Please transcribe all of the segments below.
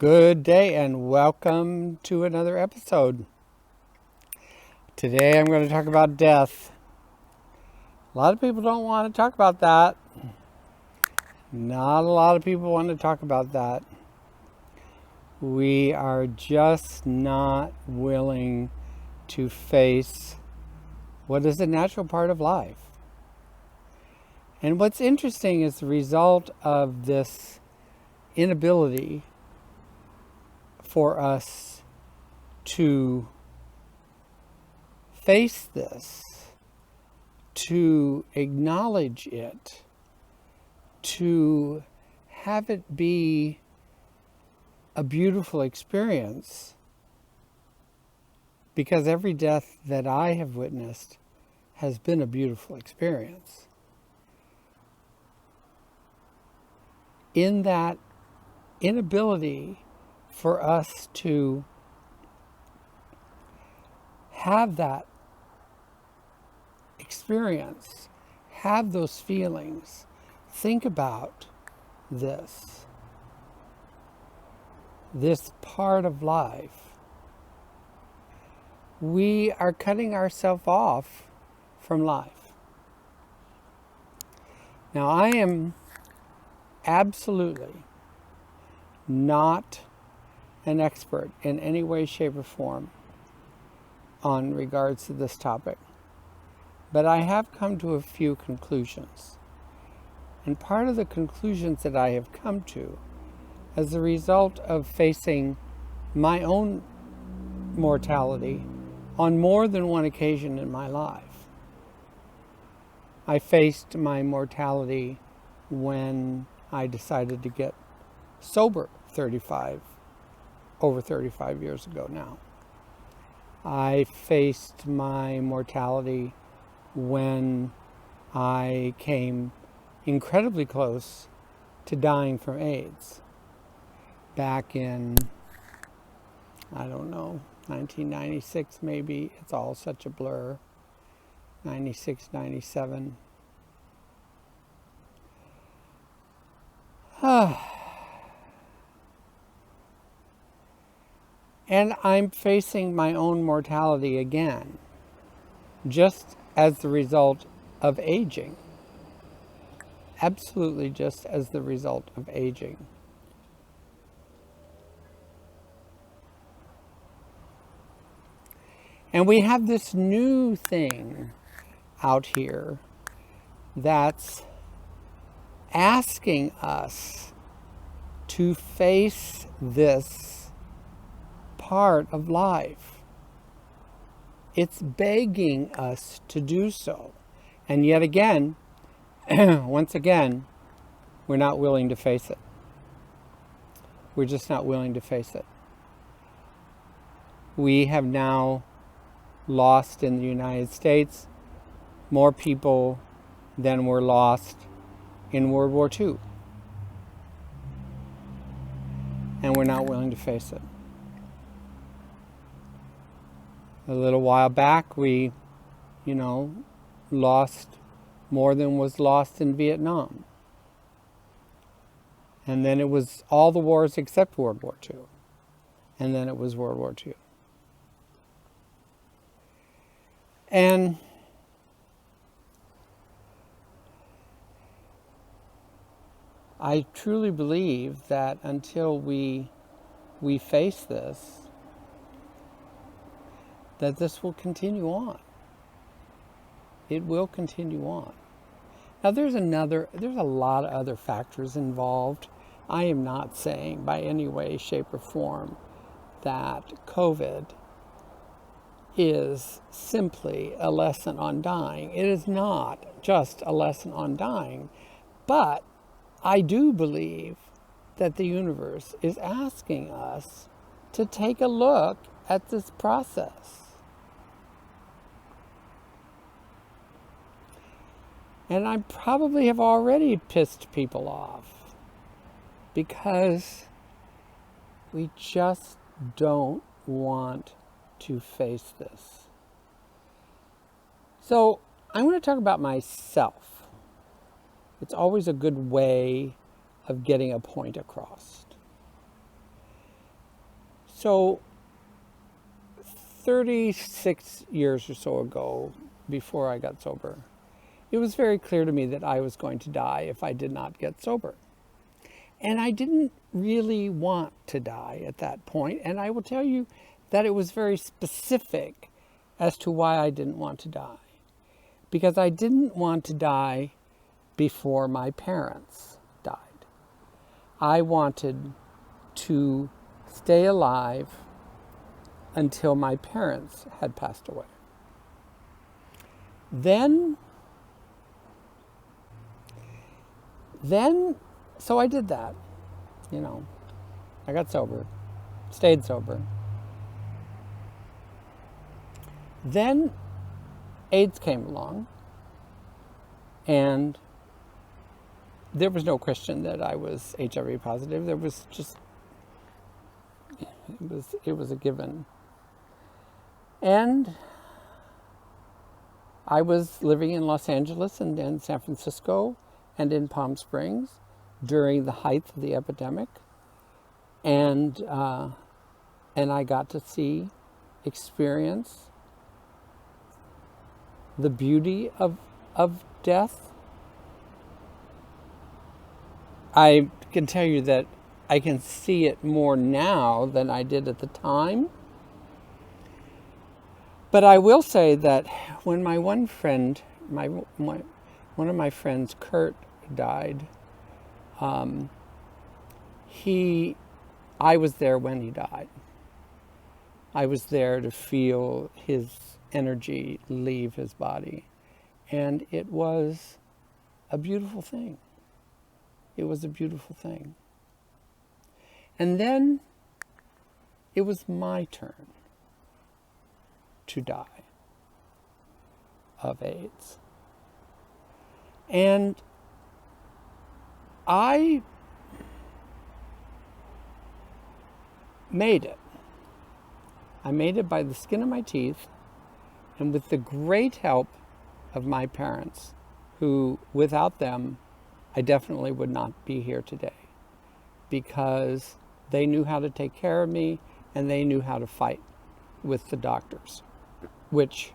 Good day and welcome to another episode. Today I'm going to talk about death. A lot of people don't want to talk about that. Not a lot of people want to talk about that. We are just not willing to face what is a natural part of life. And what's interesting is the result of this inability for us to face this, to acknowledge it, to have it be a beautiful experience. Because every death that I have witnessed has been a beautiful experience. In that inability for us to have that experience, have those feelings, think about this part of life. We are cutting ourselves off from life. Now, I am absolutely not an expert in any way, shape, or form on regards to this topic. But I have come to a few conclusions. And part of the conclusions that I have come to as a result of facing my own mortality on more than one occasion in my life. I faced my mortality when I decided to get sober over 35 years ago now. I faced my mortality when I came incredibly close to dying from AIDS back in, 1996 maybe. It's all such a blur. 96, 97. And I'm facing my own mortality again, just as the result of aging. Absolutely just as the result of aging. And we have this new thing out here that's asking us to face this part of life. It's begging us to do so. And yet again, once again, we're not willing to face it. We're just not willing to face it. We have now lost in the United States more people than were lost in World War II. And we're not willing to face it. A little while back, we, lost more than was lost in Vietnam. And then it was all the wars except World War II. And then it was World War II. And I truly believe that until we face this, that this will continue on. It will continue on. Now there's a lot of other factors involved. I am not saying by any way, shape, or form that COVID is simply a lesson on dying. It is not just a lesson on dying, but I do believe that the universe is asking us to take a look at this process. And I probably have already pissed people off because we just don't want to face this. So I'm going to talk about myself. It's always a good way of getting a point across. So 36 years or so ago, before I got sober, it was very clear to me that I was going to die if I did not get sober. And I didn't really want to die at that point. And I will tell you that it was very specific as to why I didn't want to die. Because I didn't want to die before my parents died. I wanted to stay alive until my parents had passed away. Then, so I did that, you know. I got sober, stayed sober. Then AIDS came along, and there was no question that I was HIV positive. There was just, it was a given. And I was living in Los Angeles and in San Francisco and in Palm Springs during the height of the epidemic. And I got to experience the beauty of death. I can tell you that I can see it more now than I did at the time. But I will say that when my one friend, one of my friends, Kurt, died, I was there when he died. I was there to feel his energy leave his body. And it was a beautiful thing. It was a beautiful thing. And then it was my turn to die of AIDS. And I made it. I made it by the skin of my teeth and with the great help of my parents, who, without them, I definitely would not be here today, because they knew how to take care of me and they knew how to fight with the doctors, which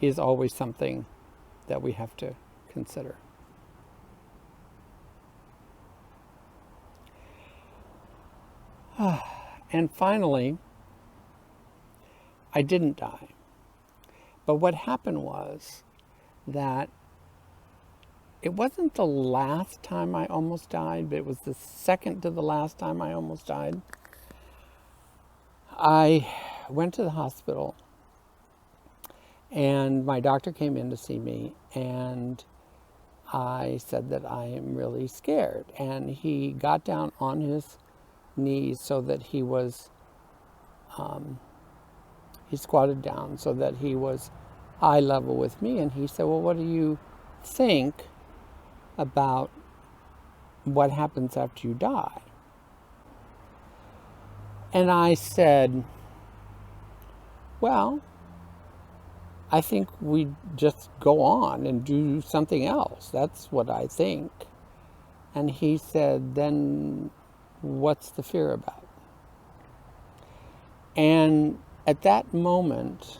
is always something that we have to consider. And finally, I didn't die. But what happened was that it wasn't the last time I almost died, but it was the second to the last time I almost died. I went to the hospital, and my doctor came in to see me, and I said that I am really scared. And he got down on his knees so that he was, he squatted down so that he was eye level with me, and he said, well, what do you think about what happens after you die? And I said, well, I think we just go on and do something else. That's what I think. And he said, then what's the fear about? And at that moment,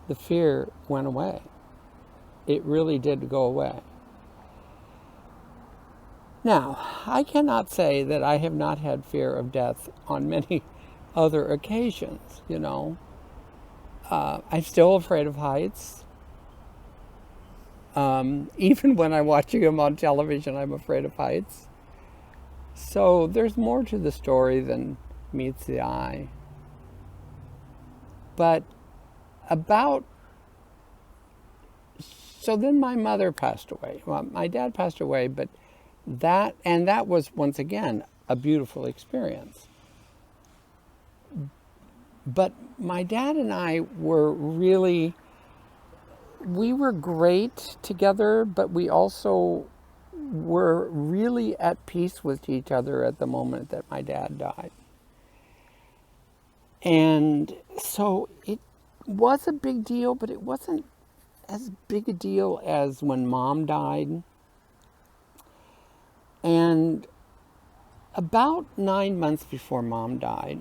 the fear went away. It really did go away. Now, I cannot say that I have not had fear of death on many other occasions, you know. I'm still afraid of heights. Even when I'm watching them on television, I'm afraid of heights. So there's more to the story than meets the eye. But so then my mother passed away. Well, my dad passed away, but that was, once again, a beautiful experience. But my dad and I we were great together, but we also were really at peace with each other at the moment that my dad died. And so it was a big deal, but it wasn't as big a deal as when Mom died. And about 9 months before Mom died,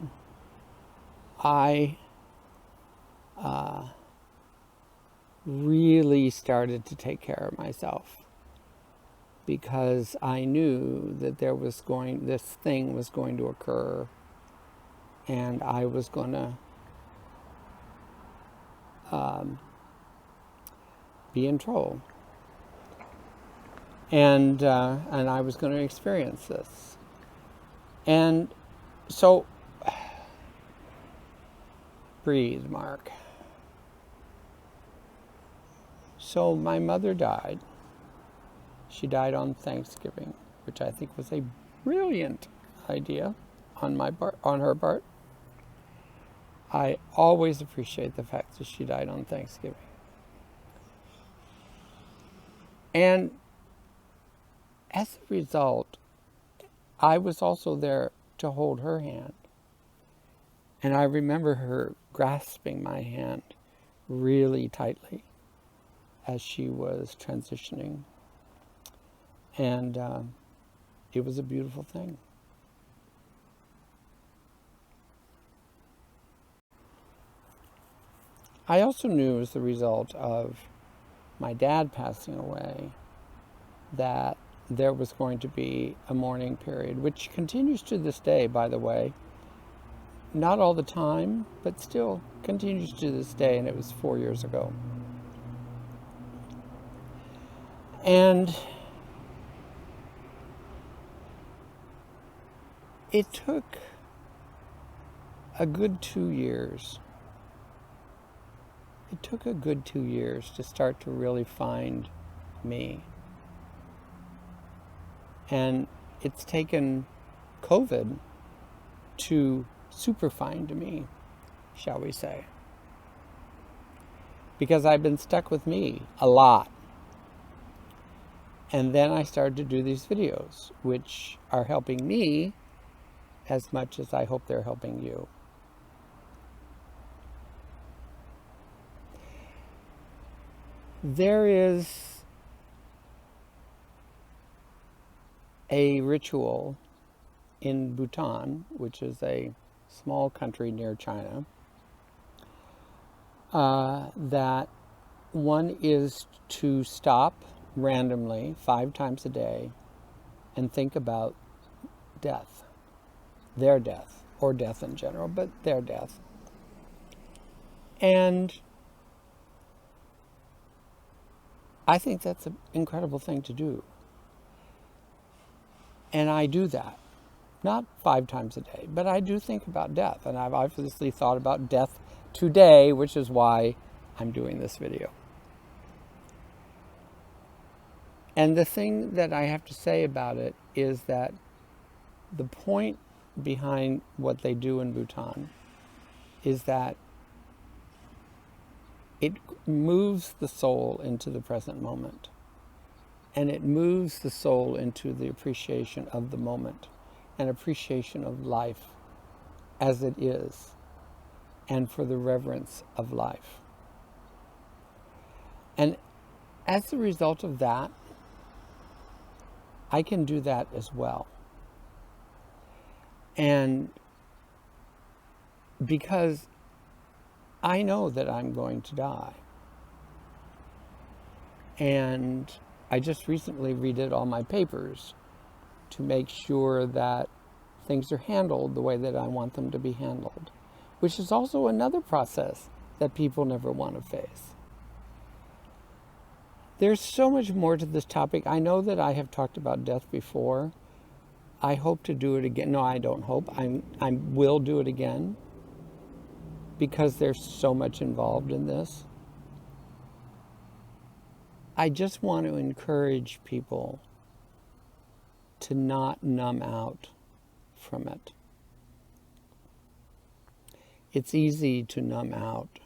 I really started to take care of myself, because I knew that this thing was going to occur, and I was going to be in trouble, and I was going to experience this. And so, breathe, Mark. So my mother died. She died on Thanksgiving, which I think was a brilliant idea on her part. I always appreciate the fact that she died on Thanksgiving. And as a result, I was also there to hold her hand. And I remember her grasping my hand really tightly as she was transitioning. And it was a beautiful thing. I also knew, as the result of my dad passing away, that there was going to be a mourning period, which continues to this day, by the way. Not all the time, but still continues to this day, and it was 4 years ago. And it took a good 2 years. It took a good 2 years to start to really find me. And it's taken COVID to super find me, shall we say. Because I've been stuck with me a lot. And then I started to do these videos, which are helping me as much as I hope they're helping you. There is a ritual in Bhutan, which is a small country near China, that one is to stop randomly 5 times a day and think about death, their death, or death in general, but their death. And I think that's an incredible thing to do. And I do that. Not 5 times a day, but I do think about death. And I've obviously thought about death today, which is why I'm doing this video. And the thing that I have to say about it is that the point behind what they do in Bhutan is that it moves the soul into the present moment. And it moves the soul into the appreciation of the moment, and appreciation of life as it is, and for the reverence of life. And as a result of that, I can do that as well. And because I know that I'm going to die. And I just recently redid all my papers to make sure that things are handled the way that I want them to be handled, which is also another process that people never want to face. There's so much more to this topic. I know that I have talked about death before. I hope to do it again. No, I don't hope. I will do it again, because there's so much involved in this. I just want to encourage people to not numb out from it. It's easy to numb out,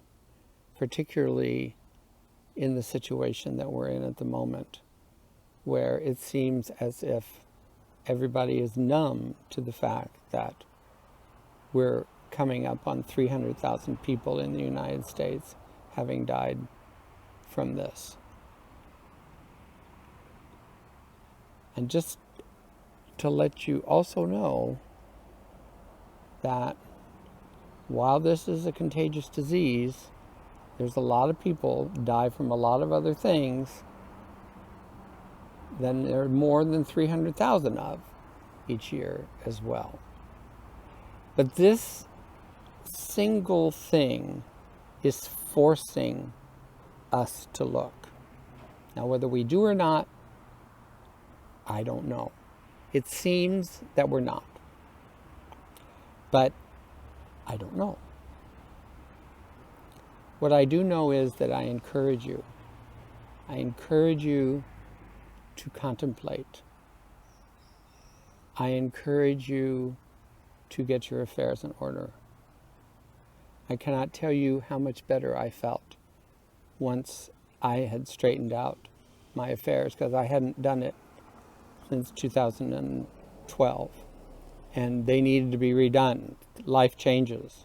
particularly in the situation that we're in at the moment, where it seems as if everybody is numb to the fact that we're coming up on 300,000 people in the United States having died from this. And just to let you also know that while this is a contagious disease, there's a lot of people die from a lot of other things than there are more than 300,000 of each year as well. But this single thing is forcing us to look. Now, whether we do or not, I don't know. It seems that we're not. But I don't know. What I do know is that I encourage you. I encourage you to contemplate. I encourage you to get your affairs in order. I cannot tell you how much better I felt once I had straightened out my affairs, because I hadn't done it since 2012. And they needed to be redone. Life changes.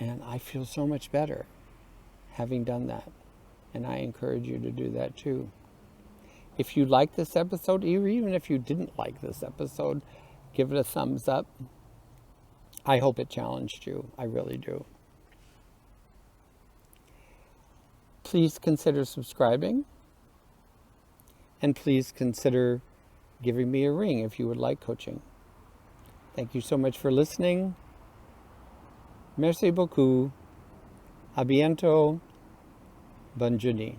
And I feel so much better having done that. And I encourage you to do that too. If you like this episode, or even if you didn't like this episode, give it a thumbs up. I hope it challenged you. I really do. Please consider subscribing. And please consider giving me a ring if you would like coaching. Thank you so much for listening. Merci beaucoup. A bientôt. Bonne journée.